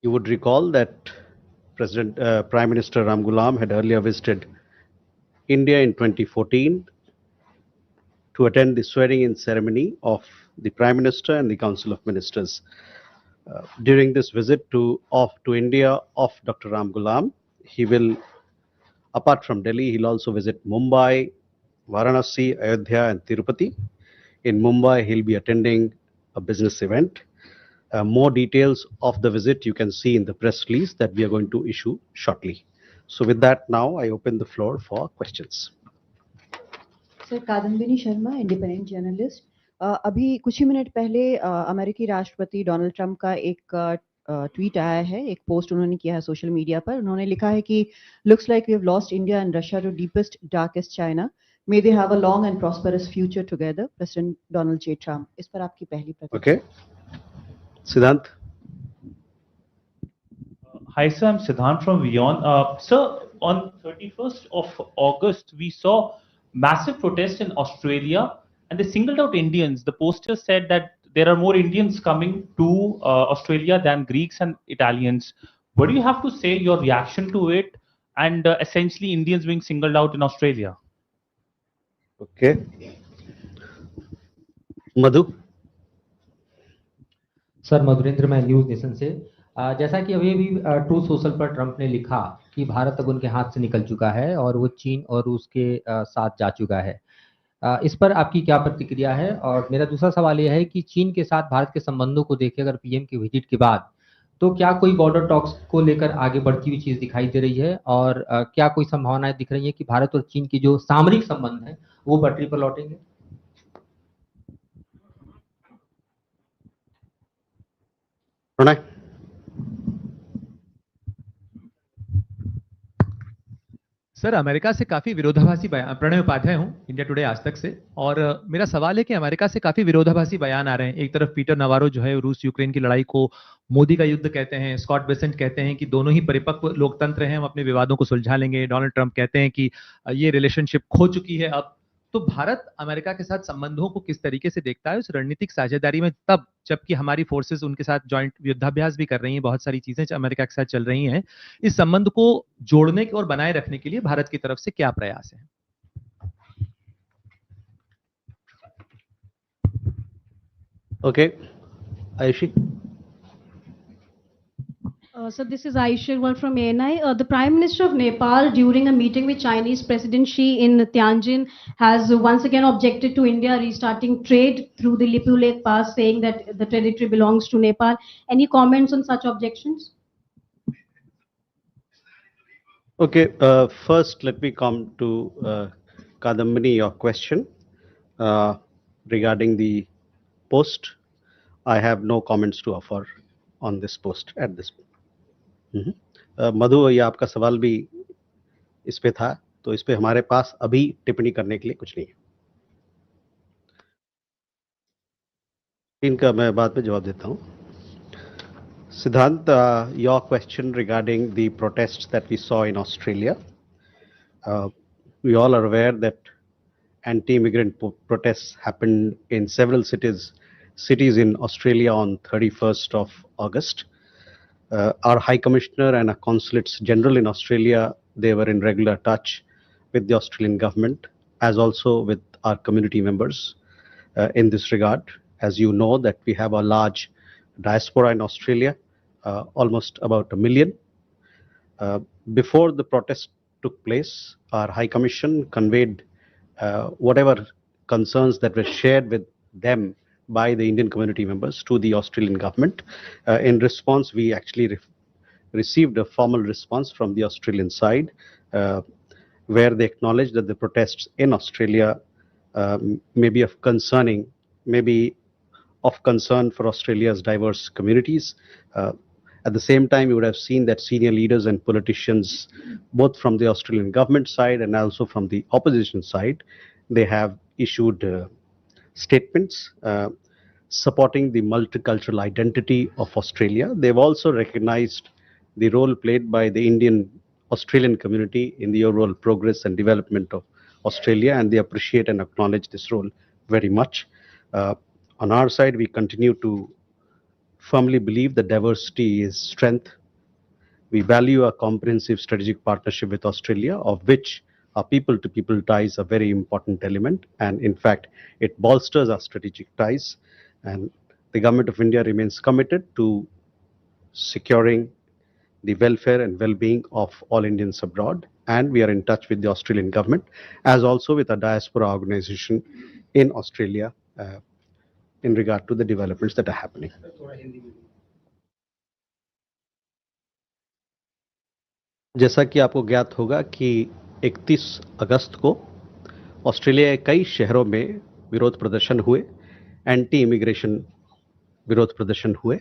You would recall that Prime Minister Ram Ghulam had earlier visited India in 2014 to attend the swearing-in ceremony of the Prime Minister and the Council of Ministers. During this visit to India of Dr. Ram Ghulam, he will, apart from Delhi, he'll also visit Mumbai, Varanasi, Ayodhya, and Tirupati. In Mumbai, he'll be attending a business event. More details of the visit you can see in the press release that we are going to issue shortly. So with that, now I open the floor for questions. Sir Kadambini Sharma independent journalist अभी कुछ ही minute पहले अमेरिकी राष्ट्रपति Donald Trump का एक tweet आया है, एक पोस्ट उन्होंने किया है सोशल मीडिया पर. उन्होंने लिखा है कि looks like we have lost India and Russia to deepest darkest China. May they have a long and prosperous future together. President Donald J Trump. इस पर आपकी पहली प्रतिक्रिया. Okay, Siddhant. Hi, sir. I'm Siddhant from Vion. Sir, on 31st of August, we saw massive protests in Australia, and they singled out Indians. The poster said that there are more Indians coming to Australia than Greeks and Italians. What do you have to say, your reaction to it, and essentially Indians being singled out in Australia? Okay. Madhu. Sir Madhurendra, मैं news nation से. जैसा कि अभी true social पर Trump ने लिखा कि भारत अब उनके हाथ से निकल चुका है और वो चीन और रूस के साथ जा चुका है. इस पर आपकी क्या प्रतिक्रिया है? और मेरा दूसरा सवाल यह है कि चीन के साथ भारत के संबंधों को देखें अगर पीएम के विजिट के बाद, तो क्या कोई बॉर्डर टॉक्स को लेकर आगे बढ़ती हुई चीज दिखाई दे रही है? और क्या कोई संभावनाएं दिख रही है कि भारत और चीन के जो सामरिक संबंध हैं वो पटरी पर लौटेंगे? प्रणय. सर, अमेरिका से काफी विरोधाभासी बयान. प्रणय उपाध्याय हूं, इंडिया टुडे आज तक से. और मेरा सवाल है कि अमेरिका से काफी विरोधाभासी बयान आ रहे हैं. एक तरफ पीटर नवारो जो है रूस यूक्रेन की लड़ाई को मोदी का युद्ध कहते हैं. स्कॉट बेसेंट कहते हैं कि दोनों ही परिपक्व लोकतंत्र हैं, हम अपने विवादों को सुलझा लेंगे. डोनाल्ड ट्रंप कहते हैं कि ये रिलेशनशिप खो चुकी है अब. तो भारत अमेरिका के साथ संबंधों को किस तरीके से देखता है उस रणनीतिक साझेदारी में, तब जबकि हमारी फोर्सेस उनके साथ जॉइंट युद्धाभ्यास भी कर रही हैं, बहुत सारी चीजें अमेरिका के साथ चल रही हैं. इस संबंध को जोड़ने और बनाए रखने के लिए भारत की तरफ से क्या प्रयास है? Okay, Ayushi. So this is Aisha from MEA. The Prime Minister of Nepal, during a meeting with Chinese President Xi in Tianjin, has once again objected to India restarting trade through the Lipu Lake Pass, saying that the territory belongs to Nepal. Any comments on such objections? Okay, first let me come to Kadambini, your question regarding the post. I have no comments to offer on this post at this point. मधु, ये आपका सवाल भी इस पे था, तो इस पे हमारे पास अभी टिप्पणी करने के लिए कुछ नहीं है. इनका मैं बाद में जवाब देता हूँ. Siddhant, your question regarding the protests that we saw in Australia. We all are aware that anti-immigrant protests happened in several cities in Australia on 31st of August. Our High Commissioner and our Consulates General in Australia, they were in regular touch with the Australian government, as also with our community members in this regard. As you know that we have a large diaspora in Australia, almost about 1 million. Before the protest took place, our High Commission conveyed whatever concerns that were shared with them by the Indian community members to the Australian government. In response, we actually received a formal response from the Australian side, where they acknowledged that the protests in Australia may be of concern for Australia's diverse communities. At the same time, you would have seen that senior leaders and politicians, both from the Australian government side and also from the opposition side, they have issued statements supporting the multicultural identity of Australia. They've also recognized the role played by the Indian Australian community in the overall progress and development of Australia, and they appreciate and acknowledge this role very much. On our side, we continue to firmly believe that diversity is strength. We value a comprehensive strategic partnership with Australia, of which our people-to-people ties are a very important element, and in fact, it bolsters our strategic ties. And the Government of India remains committed to securing the welfare and well-being of all Indians abroad, and we are in touch with the Australian government, as also with a diaspora organization in Australia in regard to the developments that are happening. जैसा कि आपको ज्ञात होगा कि 31 अगस्त को Australia के कई शहरों में विरोध प्रदर्शन हुए, एंटी इमिग्रेशन विरोध प्रदर्शन हुए।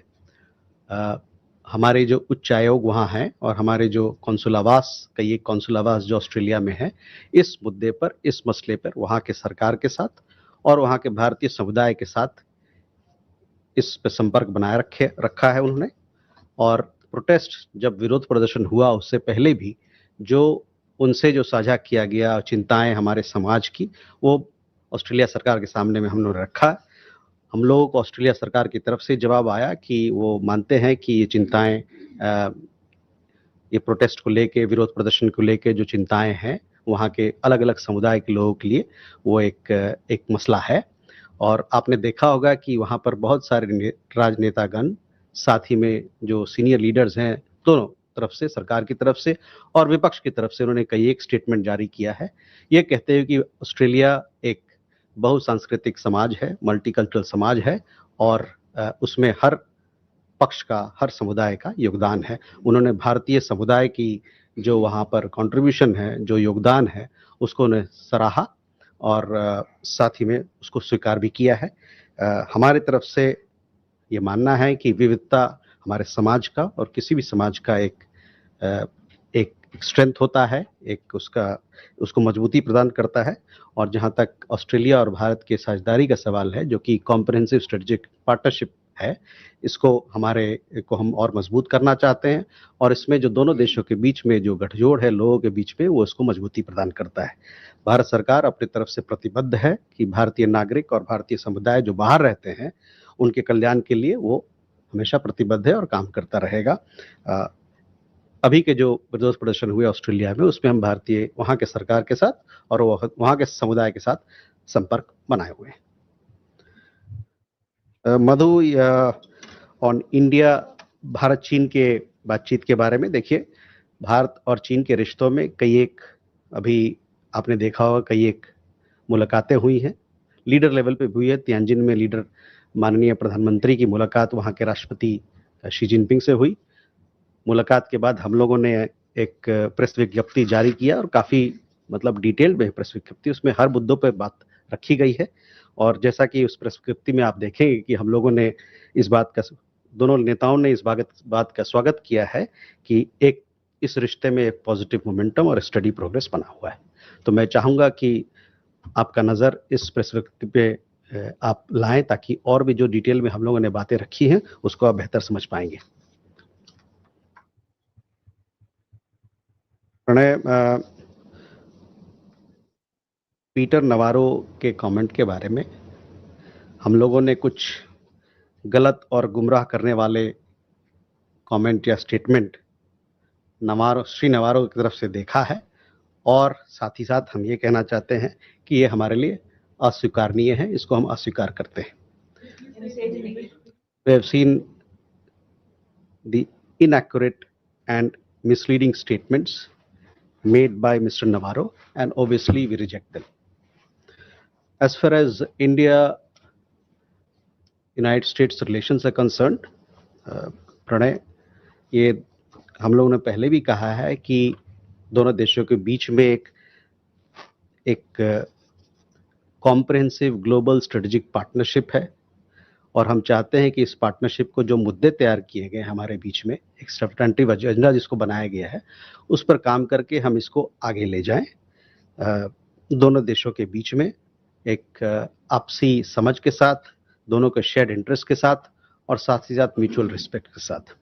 हमारे जो उच्चायोग वहाँ हैं और हमारे जो कौंसुलावास, कई एक कौंसुलावास जो ऑस्ट्रेलिया में है, इस मुद्दे पर, इस मसले पर वहाँ के सरकार के साथ और वहाँ के भारतीय समुदाय के साथ इस पर संपर्क बनाए रखा है उन्होंने। और प्रोटेस्ट जब विरोध प्रदर्शन हुआ उससे पहले भी जो उनसे जो साझा किया गया चिंताएं हमारे समाज की, वो ऑस्ट्रेलिया सरकार के सामने में हम लोगों ने रखा। हम लोगों को ऑस्ट्रेलिया सरकार की तरफ से जवाब आया कि वो मानते हैं कि ये चिंताएं, ये प्रोटेस्ट को लेके, विरोध प्रदर्शन को लेके जो चिंताएं हैं वहाँ के अलग अलग समुदाय के लोगों के लिए वो एक मसला है। और आपने देखा होगा कि वहाँ पर बहुत सारे राजनेतागण, साथ ही में जो सीनियर लीडर्स हैं दोनों तरफ से, सरकार की तरफ से और विपक्ष की तरफ से, उन्होंने कई एक स्टेटमेंट जारी किया है, ये कहते हुए कि ऑस्ट्रेलिया एक बहुसांस्कृतिक समाज है, मल्टीकल्चरल समाज है और उसमें हर पक्ष का, हर समुदाय का योगदान है। उन्होंने भारतीय समुदाय की जो वहाँ पर कंट्रीब्यूशन है, जो योगदान है, उसको उन्हें सराहा और साथ ही में उसको स्वीकार भी किया है। हमारे तरफ से ये मानना है कि विविधता हमारे समाज का और किसी भी समाज का एक स्ट्रेंथ होता है, एक उसको मजबूती प्रदान करता है। और जहाँ तक ऑस्ट्रेलिया और भारत के साझेदारी का सवाल है, जो कि कॉम्प्रिहेंसिव स्ट्रेटेजिक पार्टनरशिप है, इसको हम और मजबूत करना चाहते हैं और इसमें जो दोनों देशों के बीच में जो गठजोड़ है लोगों के बीच में, वो इसको मजबूती प्रदान करता है। भारत सरकार अपनी तरफ से प्रतिबद्ध है कि भारतीय नागरिक और भारतीय समुदाय जो बाहर रहते हैं उनके कल्याण के लिए वो हमेशा प्रतिबद्ध है और काम करता रहेगा। अभी के जो विरोध प्रदर्शन हुए ऑस्ट्रेलिया में, उसमें हम भारतीय वहाँ के सरकार के साथ और वहाँ के समुदाय के साथ संपर्क बनाए हुए हैं। मधु, ऑन इंडिया भारत चीन के बातचीत के बारे में, देखिए भारत और चीन के रिश्तों में कई एक, अभी आपने देखा होगा, कई एक मुलाकातें हुई हैं, लीडर लेवल पे हुई है। तियानजिन में लीडर माननीय प्रधानमंत्री की मुलाकात वहाँ के राष्ट्रपति शी जिनपिंग से हुई। मुलाकात के बाद हम लोगों ने एक प्रेस विज्ञप्ति जारी किया और काफ़ी डिटेल्ड में प्रेस विज्ञप्ति, उसमें हर मुद्दों पर बात रखी गई है। और जैसा कि उस प्रेस विज्ञप्ति में आप देखेंगे कि हम लोगों ने इस बात का, दोनों नेताओं ने इस बात का स्वागत किया है कि इस रिश्ते में एक पॉजिटिव मोमेंटम और स्टडी प्रोग्रेस बना हुआ है। तो मैं चाहूँगा कि आपका नज़र इस प्रेस विज्ञप्ति पे आप लाएं, ताकि और भी जो डिटेल में हम लोगों ने बातें रखी हैं उसको आप बेहतर समझ पाएंगे। प्रणय, पीटर नवारो के कमेंट के बारे में हम लोगों ने कुछ गलत और गुमराह करने वाले कमेंट या स्टेटमेंट श्री नवारो की तरफ से देखा है और साथ ही साथ हम ये कहना चाहते हैं कि ये हमारे लिए अस्वीकारनीय है, इसको हम अस्वीकार करते हैं। We have seen the inaccurate and misleading statements made by Mr. Navarro, and obviously we reject them. As far as India-United States relations are concerned, Pranay, ये हम लोगों ने पहले भी कहा है कि दोनों देशों के बीच में एक कॉम्प्रिहेंसिव ग्लोबल स्ट्रेटेजिक पार्टनरशिप है और हम चाहते हैं कि इस पार्टनरशिप को जो मुद्दे तैयार किए गए हमारे बीच में, एक सब्सटेंटिव एजेंडा जिसको बनाया गया है, उस पर काम करके हम इसको आगे ले जाएं, दोनों देशों के बीच में एक आपसी समझ के साथ, दोनों के शेयर्ड इंटरेस्ट के साथ और साथ ही साथ म्यूचुअल रिस्पेक्ट के साथ।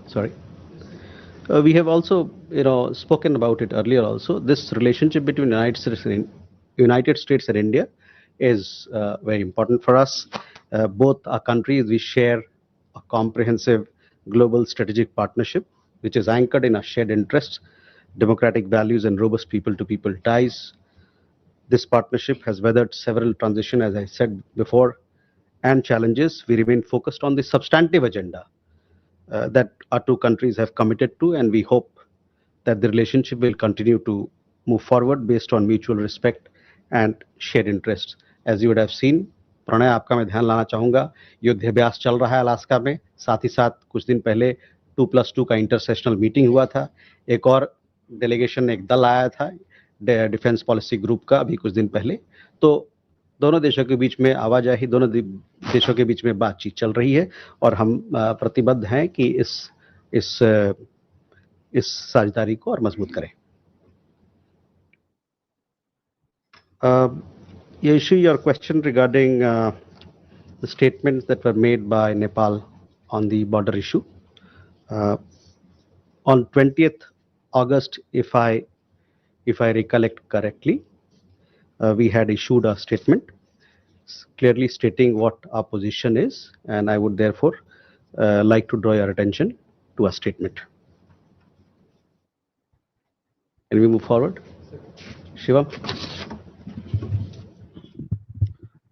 Sorry. We have also, spoken about it earlier also. This relationship between United States and India is very important for us. Both our countries, we share a comprehensive global strategic partnership, which is anchored in our shared interests, democratic values, and robust people-to-people ties. This partnership has weathered several transitions, as I said before, and challenges. We remain focused on the substantive agenda that our two countries have committed to, and we hope that the relationship will continue to move forward based on mutual respect and shared interests. As you would have seen, Pranay आपका मैं ध्यान लाना चाहूंगा, युद्धाभ्यास चल रहा है Alaska में, साथ ही साथ कुछ दिन पहले 2+2 का इंटरसेशनल मीटिंग हुआ था, एक और डेलीगेशन एक दल आया था डिफेंस पॉलिसी ग्रुप का अभी कुछ दिन पहले. तो दोनों देशों के बीच में आवाजाही, दोनों देशों के बीच में बातचीत चल रही है और हम प्रतिबद्ध हैं कि इस साझेदारी को और मजबूत करें. Yashi, your question regarding the statements that were made by Nepal on the border issue. On 20th August, if I recollect correctly, we had issued a statement clearly stating what our position is, and I would therefore like to draw your attention to a statement. Can we move forward? Shivam?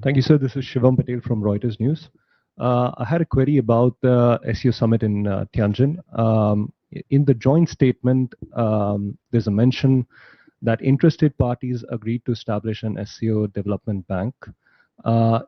Thank you, sir. This is Shivam Patel from Reuters News. I had a query about the SEO summit in Tianjin. In the joint statement, there's a mention that interested parties agreed to establish an SEO development bank.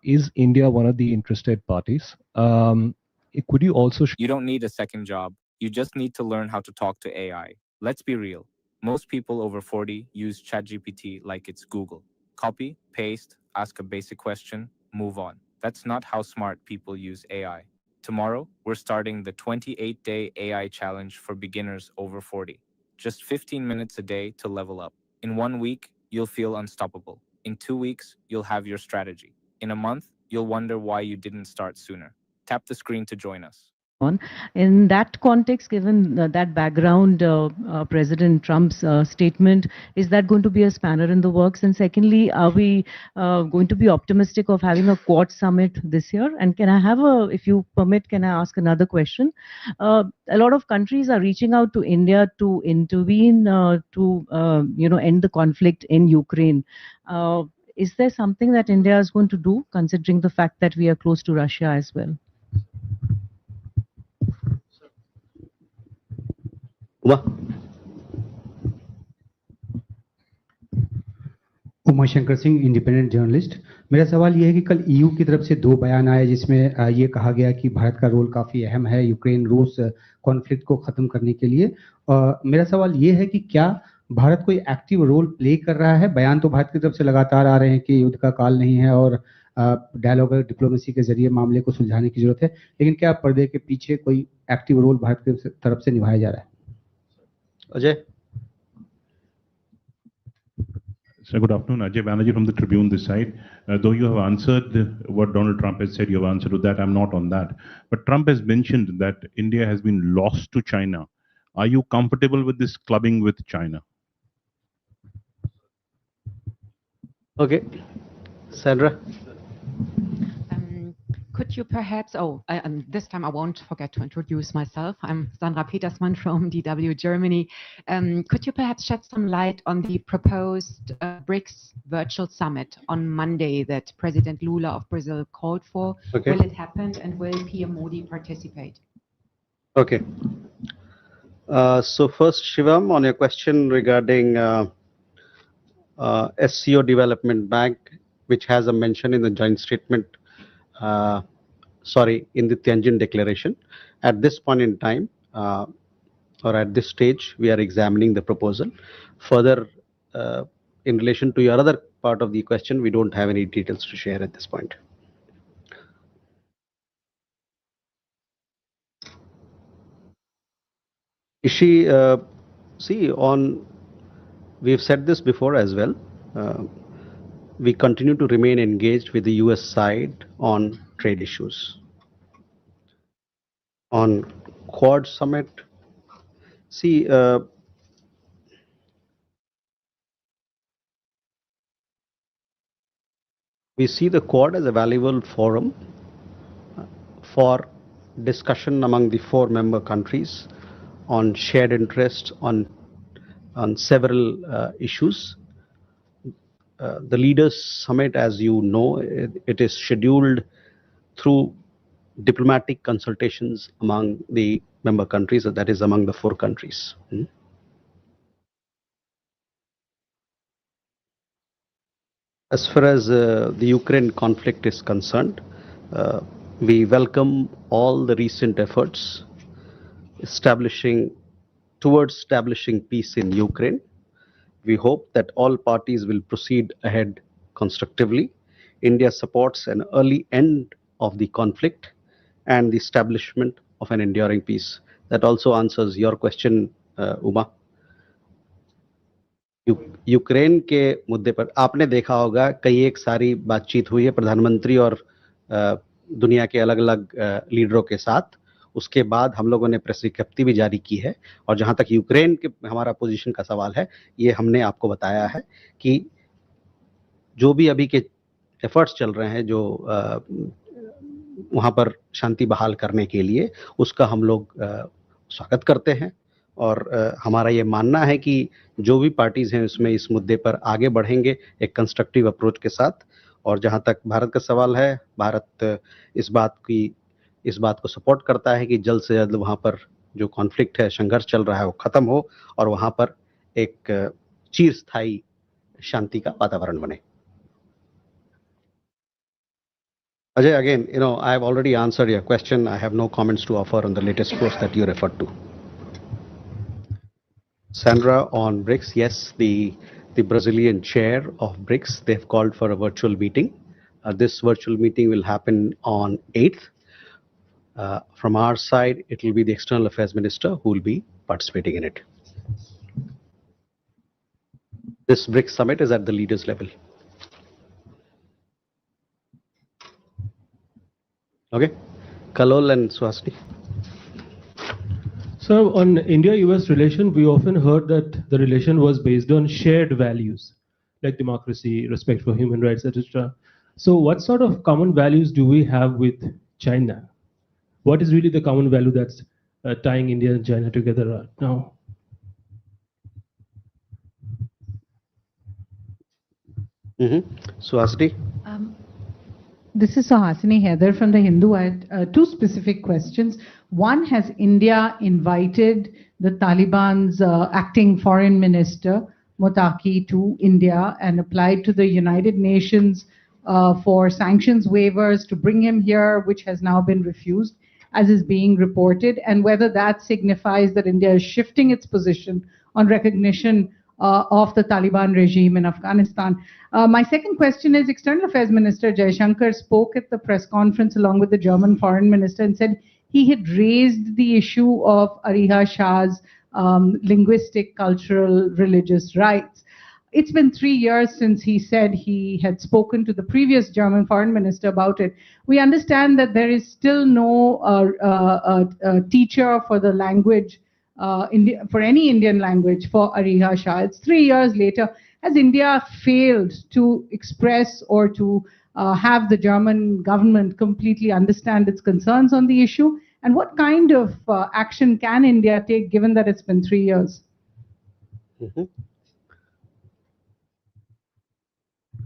Is India one of the interested parties? Could you also... You don't need a second job. You just need to learn how to talk to AI. Let's be real. Most people over 40 use ChatGPT like it's Google. Copy, paste, ask a basic question, move on. That's not how smart people use AI. Tomorrow, we're starting the 28-day AI challenge for beginners over 40. Just 15 minutes a day to level up. In 1 week, you'll feel unstoppable. In 2 weeks, you'll have your strategy. In a month, you'll wonder why you didn't start sooner. Tap the screen to join us. In that context, given that background, President Trump's statement, is that going to be a spanner in the works? And secondly, are we going to be optimistic of having a Quad summit this year? And can I have if you permit, can I ask another question? A lot of countries are reaching out to India to intervene to end the conflict in Ukraine. Is there something that India is going to do, considering the fact that we are close to Russia as well? Umashankar Singh, independent journalist. मेरा सवाल ये है कि कल EU की तरफ से 2 बयान आए जिसमें ये कहा गया कि भारत का रोल काफ़ी अहम है यूक्रेन रूस कॉन्फ्लिक्ट को ख़त्म करने के लिए. मेरा सवाल ये है कि क्या भारत कोई एक्टिव रोल प्ले कर रहा है? बयान तो भारत की तरफ से लगातार आ रहे हैं कि युद्ध का काल नहीं है और डायलॉग और डिप्लोमेसी के जरिए मामले को सुलझाने की जरूरत है, लेकिन क्या पर्दे के पीछे कोई एक्टिव रोल भारत की तरफ से निभाया जा रहा है? Ajay? Sir, good afternoon. Ajay Banerjee from the Tribune this side. Though you have answered what Donald Trump has said, you have answered to that. I'm not on that. But Trump has mentioned that India has been lost to China. Are you comfortable with this clubbing with China? Okay. Sandra? Could you perhaps, this time I won't forget to introduce myself. I'm Sandra Petersmann from DW Germany. Could you perhaps shed some light on the proposed BRICS virtual summit on Monday that President Lula of Brazil called for? Okay. Will it happen and will PM Modi participate? Okay. So first, Shivam, on your question regarding SEO Development Bank, which has a mention in the joint statement, in the Tianjin Declaration. At this point in time, or at this stage, we are examining the proposal. Further, in relation to your other part of the question, we don't have any details to share at this point. Ishi, we've said this before as well. We continue to remain engaged with the US side on trade issues. On Quad Summit, We see the Quad as a valuable forum for discussion among the 4 member countries on shared interests on several issues. The Leaders Summit, as you know, it is scheduled through diplomatic consultations among the member countries, that is among the 4 countries. As far as the Ukraine conflict is concerned, we welcome all the recent efforts towards establishing peace in Ukraine. We hope that all parties will proceed ahead constructively. India supports an early end of the conflict and the establishment of an enduring peace. That also answers your question, Uma. Ukraine के मुद्दे पर आपने देखा होगा कई एक सारी बातचीत हुई है प्रधानमंत्री और दुनिया के अलग-अलग लीडरों के साथ। उसके बाद हम लोगों ने प्रेस विज्ञप्ति भी जारी की है और जहां तक यूक्रेन के हमारा पोजीशन का सवाल है, ये हमने आपको बताया है कि जो भी अभी के एफर्ट्स चल रहे हैं जो वहां पर शांति बहाल करने के लिए, उसका हम लोग स्वागत करते हैं और हमारा ये मानना है कि जो भी पार्टीज हैं उसमें इस मुद्दे पर आगे बढ़ेंगे एक कंस्ट्रक्टिव अप्रोच के साथ। और जहां तक भारत का सवाल है, भारत इस बात को सपोर्ट करता है कि जल्द से जल्द वहां पर जो कॉन्फ्लिक्ट है, संघर्ष चल रहा है, वो खत्म हो और वहां पर एक चिरस्थायी शांति का वातावरण बने। Ajay, again, I have already answered your question. I have no comments to offer on the latest post that you referred to. Sandra, on BRICS, yes, the Brazilian chair of BRICS, they've called for a virtual meeting. This virtual meeting will happen on 8th. From our side, it will be the External Affairs Minister who will be participating in it. This BRICS summit is at the leaders level. Okay, Kalol and Swasti. So on India-US relation, we often heard that the relation was based on shared values like democracy, respect for human rights, etc. So what sort of common values do we have with China? What is really the common value that's tying India and China together right now? Swasti. This is Sahasini Heather from The Hindu. I had 2 specific questions. One, has India invited the Taliban's acting foreign minister, Motaki, to India and applied to the United Nations for sanctions waivers to bring him here, which has now been refused, as is being reported, and whether that signifies that India is shifting its position on recognition of the Taliban regime in Afghanistan. My second question is, External Affairs Minister Jaishankar spoke at the press conference along with the German Foreign Minister and said he had raised the issue of Ariha Shah's linguistic, cultural, religious rights. It's been 3 years since he said he had spoken to the previous German Foreign Minister about it. We understand that there is still no teacher for the language for any Indian language for Ariha Shah. It's 3 years later. Has India failed to express or to have the German government completely understand its concerns on the issue? And what kind of action can India take given that it's been 3 years?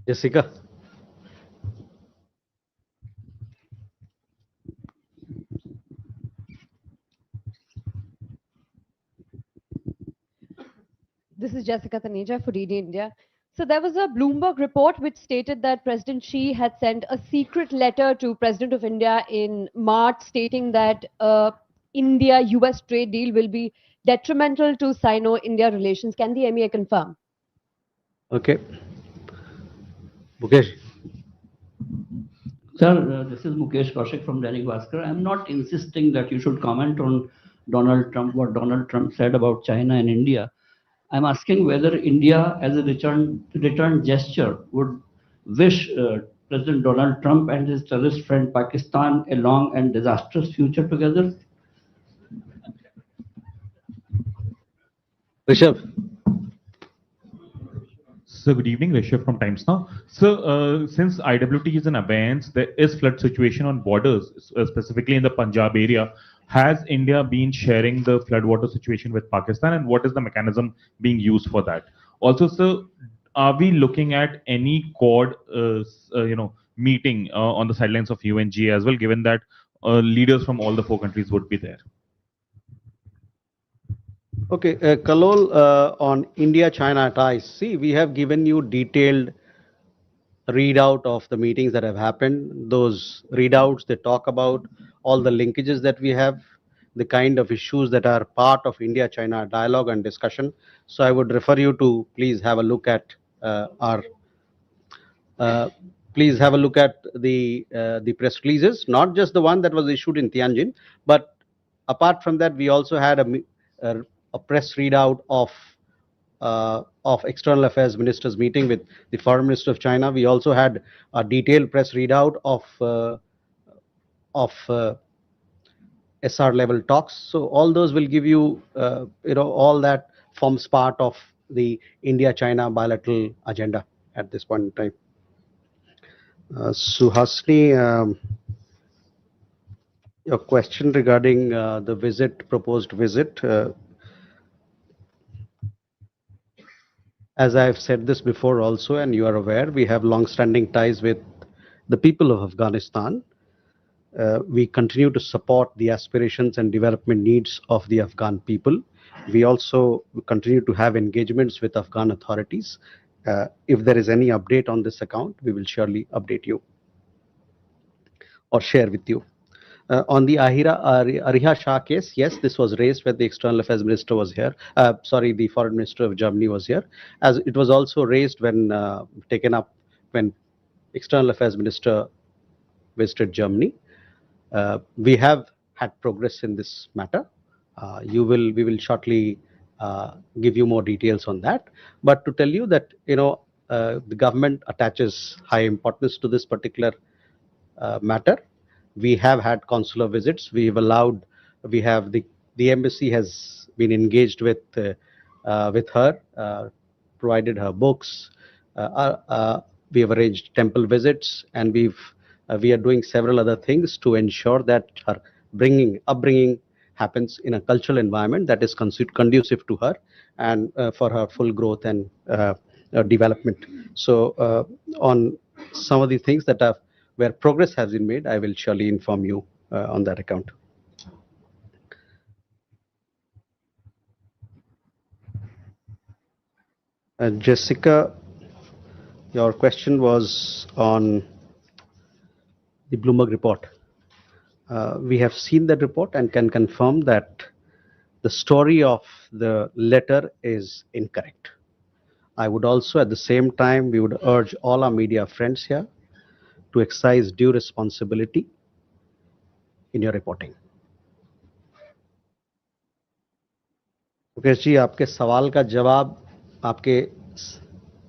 Jessica. This is Jessica Taneja for DD India. So there was a Bloomberg report which stated that President Xi had sent a secret letter to President of India in March stating that India-US trade deal will be detrimental to Sino-India relations. Can the MEA confirm? Okay. Mukesh. Sir, this is Mukesh Kaushik from Dainik Bhaskar. I'm not insisting that you should comment on Donald Trump, what Donald Trump said about China and India. I'm asking whether India, as a return gesture, would wish President Donald Trump and his terrorist friend Pakistan a long and disastrous future together. Rishabh. So good evening, Rishabh from Times Now. So since IWT is in abeyance, there is flood situation on borders, specifically in the Punjab area. Has India been sharing the flood water situation with Pakistan, and what is the mechanism being used for that? Also, sir, are we looking at any Quad, meeting on the sidelines of UNGA as well, given that leaders from all the 4 countries would be there? Okay, Kalol, on India-China ties, see, we have given you detailed readout of the meetings that have happened. Those readouts, they talk about all the linkages that we have, the kind of issues that are part of India-China dialogue and discussion. So I would refer you to please have a look at please have a look at the press releases, not just the one that was issued in Tianjin, but apart from that, we also had a press readout of External Affairs Ministers meeting with the Foreign Minister of China. We also had a detailed press readout of SR level talks. So all those will give you, all that forms part of the India-China bilateral agenda at this point in time. Suhasini, your question regarding the proposed visit. As I've said this before also, and you are aware, we have long-standing ties with the people of Afghanistan. We continue to support the aspirations and development needs of the Afghan people. We also continue to have engagements with Afghan authorities. If there is any update on this account, we will surely update you or share with you. On the Ariha Shah case, yes, this was raised when the External Affairs Minister was here. The Foreign Minister of Germany was here. As it was also raised when taken up when External Affairs Minister visited Germany. We have had progress in this matter. We will shortly give you more details on that. But to tell you that the government attaches high importance to this particular matter. We have had consular visits. We have the embassy has been engaged with her, provided her books. We have arranged temple visits, and we are doing several other things to ensure that her upbringing happens in a cultural environment that is conducive to her and for her full growth and development. So on some of the things where progress has been made, I will surely inform you on that account. Jessica, your question was on the Bloomberg report. We have seen that report and can confirm that the story of the letter is incorrect. I would also, at the same time, we would urge all our media friends here to exercise due responsibility in your reporting. Mukesh ji, आपके सवाल का जवाब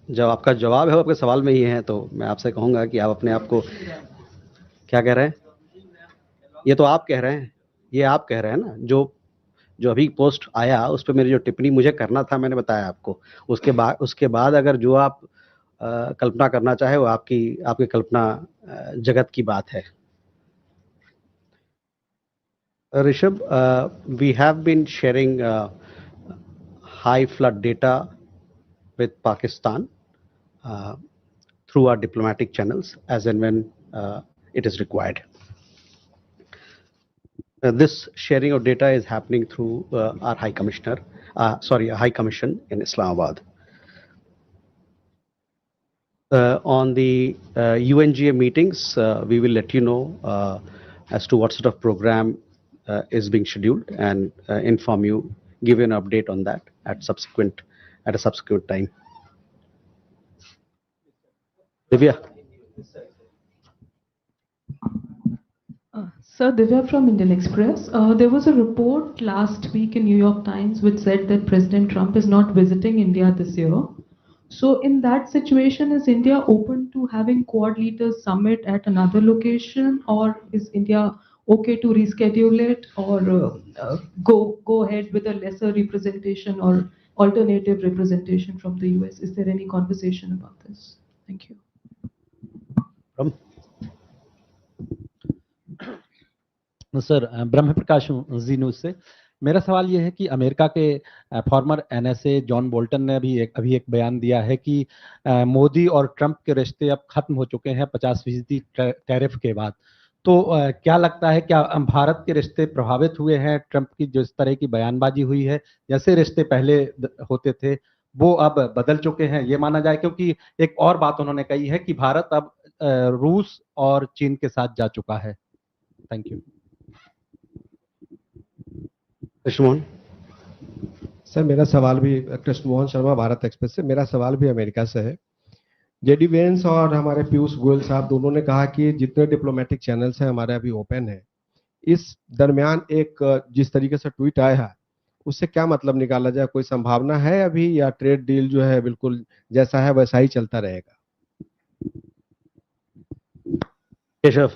जब आपका जवाब है वो आपके सवाल में ही है, तो मैं आपसे कहूंगा कि आप अपने आप को क्या कह रहे हैं? ये तो आप कह रहे हैं, ये आप कह रहे हैं ना। जो अभी पोस्ट आया उस पर मेरी जो टिप्पणी मुझे करना था मैंने बताया आपको। उसके बाद अगर जो आप कल्पना करना चाहे वो आपकी कल्पना जगत की बात है। Rishabh, we have been sharing high flood data with Pakistan through our diplomatic channels as and when it is required. This sharing of data is happening through our High Commission in Islamabad. On the UNGA meetings, we will let you know as to what sort of program is being scheduled and inform you, give you an update on that at a subsequent time. Divya. Sir, Divya from Indian Express. There was a report last week in New York Times which said that President Trump is not visiting India this year. So in that situation, is India open to having Quad Leaders Summit at another location, or is India okay to reschedule it, or go ahead with a lesser representation or alternative representation from the US? Is there any conversation about this? Thank you. Sir Brahma Prakash ji news से मेरा सवाल ये है कि America के farmer NSA John Bolton ने अभी एक बयान दिया है कि मोदी और ट्रंप के रिश्ते अब खत्म हो चुके हैं 50% टैरिफ के बाद। तो क्या लगता है, क्या भारत के रिश्ते प्रभावित हुए हैं ट्रंप की जिस तरह की बयानबाजी हुई है, जैसे रिश्ते पहले होते थे वो अब बदल चुके हैं, ये माना जाए? क्योंकि एक और बात उन्होंने कही है कि भारत अब रूस और चीन के साथ जा चुका है। Thank you. कृष्णमोहन सर, मेरा सवाल भी, कृष्णमोहन शर्मा, भारत एक्सप्रेस से। मेरा सवाल भी अमेरिका से है। जेडी वेंस और हमारे पीयूष गोयल साहब दोनों ने कहा कि जितने डिप्लोमेटिक चैनल्स हैं हमारे अभी ओपन है। इस दरमियान एक जिस तरीके से ट्वीट आया है उससे क्या मतलब निकाला जाए? कोई संभावना है अभी, या ट्रेड डील जो है बिल्कुल जैसा है वैसा ही चलता रहेगा? Keshav.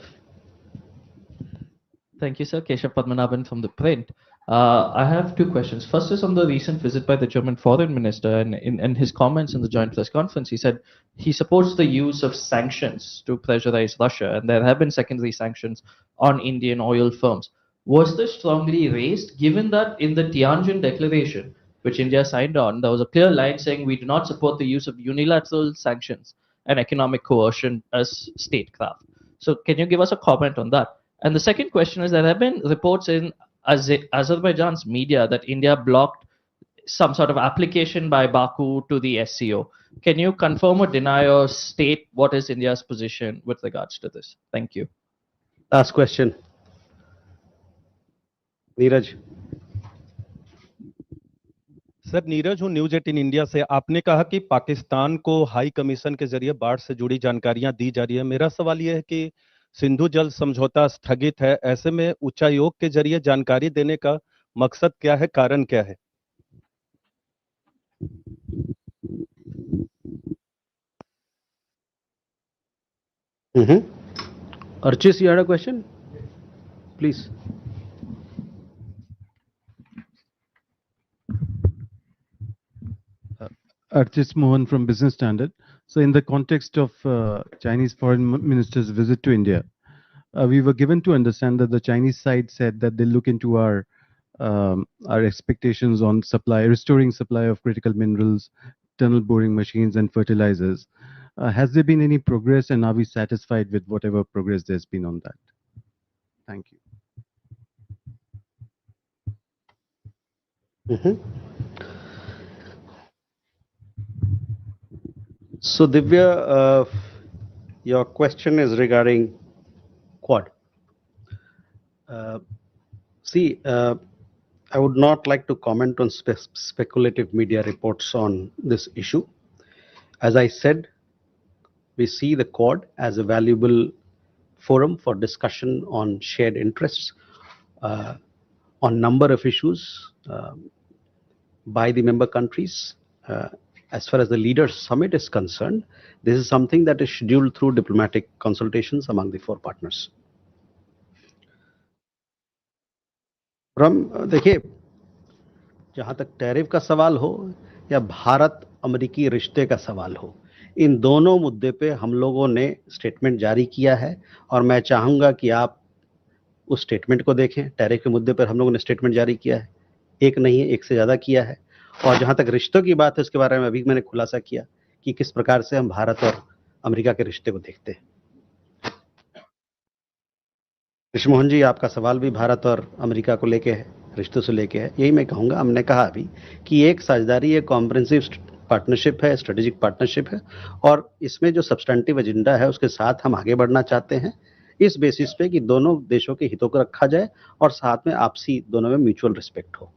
Thank you, sir. Keshav Padmanabhan from the Print. I have two questions. First is on the recent visit by the German foreign minister, and in his comments in the joint press conference, he said he supports the use of sanctions to pressurize Russia, and there have been secondary sanctions on Indian oil firms. Was this strongly raised, given that in the Tianjin Declaration, which India signed on, there was a clear line saying we do not support the use of unilateral sanctions and economic coercion as statecraft? So can you give us a comment on that? And the second question is, there have been reports in Azerbaijan's media that India blocked some sort of application by Baku to the SEO. Can you confirm or deny or state what is India's position with regards to this? Thank you. Last question. Neeraj. Sir Neeraj हूँ, news 18 India से। आपने कहा कि पाकिस्तान को high commission के जरिए बाढ़ से जुड़ी जानकारियां दी जा रही है। मेरा सवाल यह है कि सिंधु जल समझौता स्थगित है, ऐसे में उच्चायोग के जरिए जानकारी देने का मकसद क्या है, कारण क्या है? Archis, you had a question? Please. Archis Mohan from Business Standard. So in the context of Chinese foreign minister's visit to India, we were given to understand that the Chinese side said that they look into our expectations on restoring supply of critical minerals, tunnel boring machines and fertilizers. Has there been any progress, and are we satisfied with whatever progress there's been on that? Thank you. So Divya, your question is regarding Quad. I would not like to comment on speculative media reports on this issue. As I said, we see the Quad as a valuable forum for discussion on shared interests on number of issues by the member countries. As far as the Leaders Summit is concerned, this is something that is scheduled through diplomatic consultations among the four partners. देखिए, जहां तक tariff का सवाल हो या भारत अमेरिकी रिश्ते का सवाल हो, इन दोनों मुद्दे पे हम लोगों ने स्टेटमेंट जारी किया है और मैं चाहूंगा कि आप उस स्टेटमेंट को देखें। टैरिफ के मुद्दे पर हम लोगों ने स्टेटमेंट जारी किया है, एक नहीं है, एक से ज्यादा किया है। और जहां तक रिश्तों की बात है उसके बारे में अभी मैंने खुलासा किया कि किस प्रकार से हम भारत और अमेरिका के रिश्ते को देखते हैं। कृष्णमोहन जी, आपका सवाल भी भारत और अमेरिका को लेके है, रिश्तों से लेके है। यही मैं कहूंगा, हमने कहा अभी कि एक साझेदारी, एक कॉम्प्रिहेंसिव पार्टनरशिप है, स्ट्रेटेजिक पार्टनरशिप है और इसमें जो सब्सटेंटिव एजेंडा है उसके साथ हम आगे बढ़ना चाहते हैं, इस बेसिस पे कि दोनों देशों के हितों को रखा जाए और साथ में आपसी दोनों में म्यूचुअल रिस्पेक्ट हो।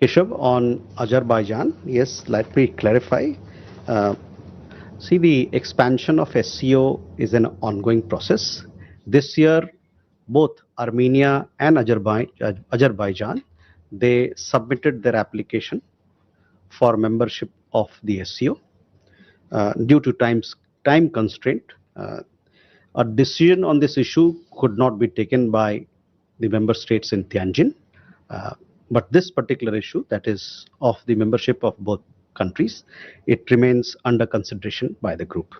Keshav, on Azerbaijan, yes, let me clarify. See, the expansion of SEO is an ongoing process. This year, both Armenia and Azerbaijan, they submitted their application for membership of the SEO. Due to time constraint, A decision on this issue could not be taken by the member states in Tianjin, but this particular issue, that is of the membership of both countries, it remains under consideration by the group.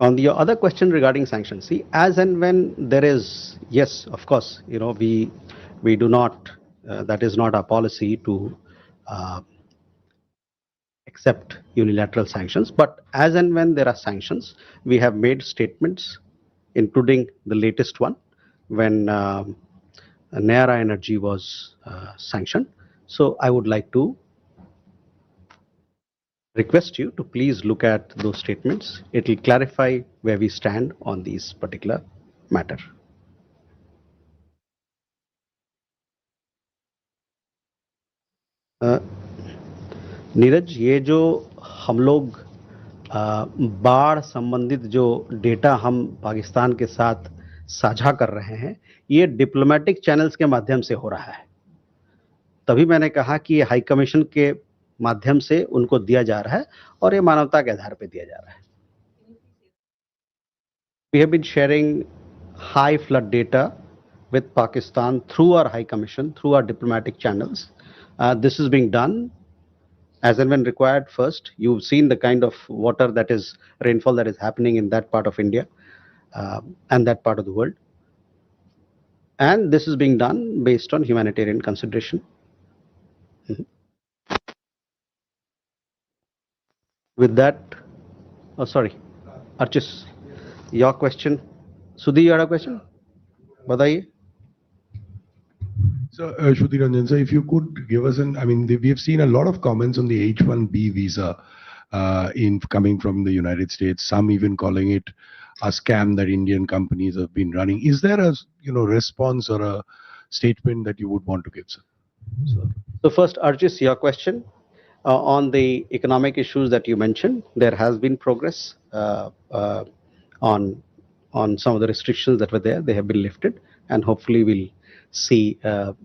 On the other question regarding sanctions, see, as and when there is, yes, of course, we do not, that is not our policy to accept unilateral sanctions, but as and when there are sanctions, we have made statements, including the latest one, when MEA Energy was sanctioned. So I would like to request you to please look at those statements. It will clarify where we stand on these particular matter. Neeraj, ये जो हम लोग बाढ़ संबंधित जो data हम पाकिस्तान के साथ साझा कर रहे हैं, ये डिप्लोमेटिक चैनल्स के माध्यम से हो रहा है. तभी मैंने कहा कि ये हाई कमीशन के माध्यम से उनको दिया जा रहा है और ये मानवता के आधार पर दिया जा रहा है. We have been sharing high flood data with Pakistan through our High Commission, through our diplomatic channels. This is being done as and when required. First, you've seen the kind of water that is, rainfall that is happening in that part of India and that part of the world. And this is being done based on humanitarian consideration. With that, oh sorry, Archis, your question. Sudhi, you had a question? Badaiye. So, Shruti Ranjan, sir, if you could give us we have seen a lot of comments on the H-1B visa coming from the United States, some even calling it a scam that Indian companies have been running. Is there a response or a statement that you would want to give, sir? So first, Archis, your question. On the economic issues that you mentioned, there has been progress on some of the restrictions that were there. They have been lifted, and hopefully we'll see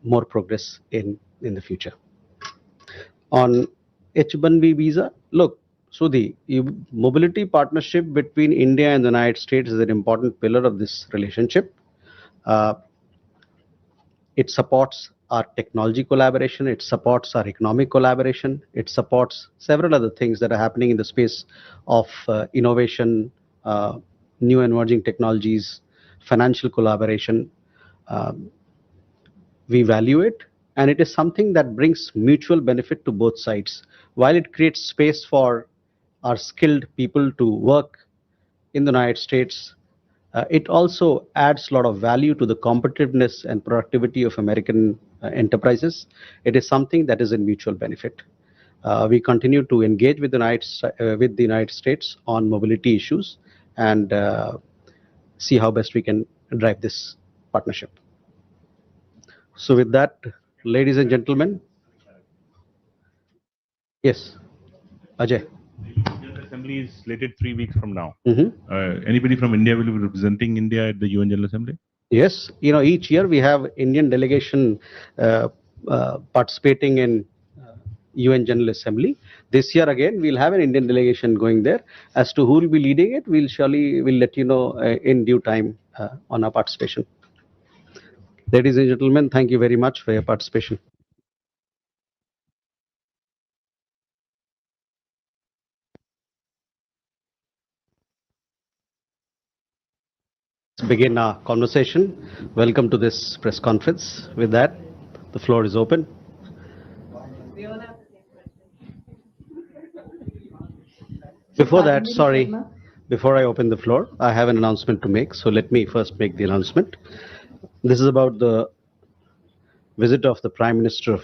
more progress in the future. On H-1B visa, look, Sudhi, mobility partnership between India and the United States is an important pillar of this relationship. It supports our technology collaboration, it supports our economic collaboration, it supports several other things that are happening in the space of innovation, new emerging technologies, financial collaboration. We value it, and it is something that brings mutual benefit to both sides. While it creates space for our skilled people to work in the United States, it also adds a lot of value to the competitiveness and productivity of American enterprises. It is something that is in mutual benefit. We continue to engage with the United States on mobility issues and see how best we can drive this partnership. So with that, ladies and gentlemen, yes, Ajay. General Assembly is slated 3 weeks from now. Anybody from India will be representing India at the UN General Assembly? Yes, each year we have Indian delegation participating in UN General Assembly. This year again, we'll have an Indian delegation going there. As to who will be leading it, we'll let you know in due time on our participation. Ladies and gentlemen, thank you very much for your participation. Let's begin our conversation. Welcome to this press conference. With that, the floor is open. Before that, sorry, before I open the floor, I have an announcement to make. So let me first make the announcement. This is about the visit of the Prime Minister of